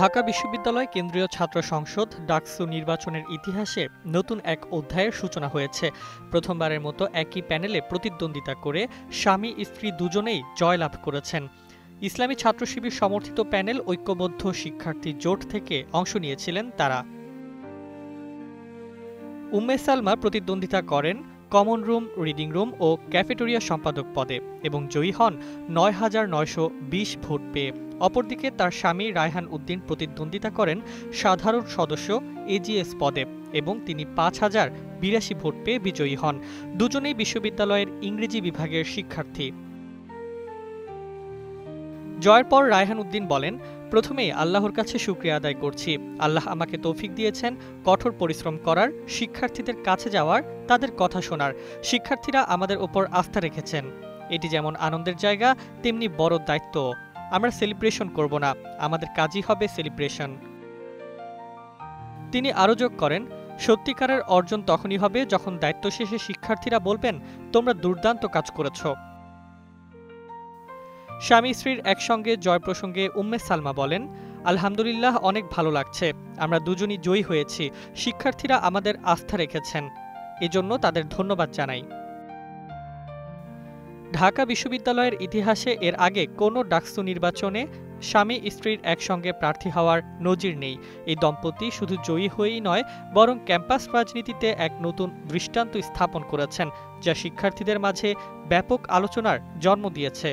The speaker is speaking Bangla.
ঢাকা বিশ্ববিদ্যালয় কেন্দ্রীয় ছাত্র সংসদ ডাকসু নির্বাচনের ইতিহাসে নতুন এক অধ্যায়ের সূচনা হয়েছে। প্রথমবারের মতো একই প্যানেলে প্রতিদ্বন্দ্বিতা করে স্বামী স্ত্রী দুজনেই জয়লাভ করেছেন। ইসলামী ছাত্র শিবির সমর্থিত প্যানেল ঐক্যবদ্ধ শিক্ষার্থী জোট থেকে অংশ নিয়েছিলেন তারা। উম্মে সালমা প্রতিদ্বন্দ্বিতা করেন কমন রুম, রিডিং রুম ও ক্যাফেটেরিয়া সম্পাদক পদে এবং জয়ী হন ৯,৯২০ ভোট পেয়ে। অপরদিকে তার স্বামী রায়হান উদ্দিন প্রতিদ্বন্দ্বিতা করেন সাধারণ সদস্য এজিএস পদে এবং তিনি ৫,০৮২ ভোট পেয়ে বিজয়ী হন। দুজনেই বিশ্ববিদ্যালয়ের ইংরেজি বিভাগের শিক্ষার্থী। জয়ের পর রায়হান উদ্দিন বলেন, প্রথমেই আল্লাহর কাছে শুকরিয়া আদায় করছি। আল্লাহ আমাকে তৌফিক দিয়েছেন কঠোর পরিশ্রম করার, শিক্ষার্থীদের কাছে যাওয়ার, তাদের কথা শোনার। শিক্ষার্থীরা আমাদের ওপর আস্থা রেখেছেন। এটি যেমন আনন্দের জায়গা, তেমনি বড় দায়িত্ব। আমরা সেলিব্রেশন করব না, আমাদের কাজই হবে সেলিব্রেশন। তিনি আরও যোগ করেন, সত্যিকারের অর্জন তখনই হবে যখন দায়িত্ব শেষে শিক্ষার্থীরা বলবেন, তোমরা দুর্দান্ত কাজ করেছ। স্বামী স্ত্রীর একসঙ্গে জয় প্রসঙ্গে উম্মে সালমা বলেন, আলহামদুলিল্লাহ, অনেক ভালো লাগছে। আমরা দুজনই জয়ী হয়েছি। শিক্ষার্থীরা আমাদের আস্থা রেখেছেন, এজন্য তাদের ধন্যবাদ জানাই। ঢাকা বিশ্ববিদ্যালয়ের ইতিহাসে এর আগে কোনো ডাকসু নির্বাচনে স্বামী স্ত্রীর একসঙ্গে প্রার্থী হওয়ার নজির নেই। এই দম্পতি শুধু জয়ী হয়েই নয়, বরং ক্যাম্পাস রাজনীতিতে এক নতুন দৃষ্টান্ত স্থাপন করেছেন, যা শিক্ষার্থীদের মাঝে ব্যাপক আলোচনার জন্ম দিয়েছে।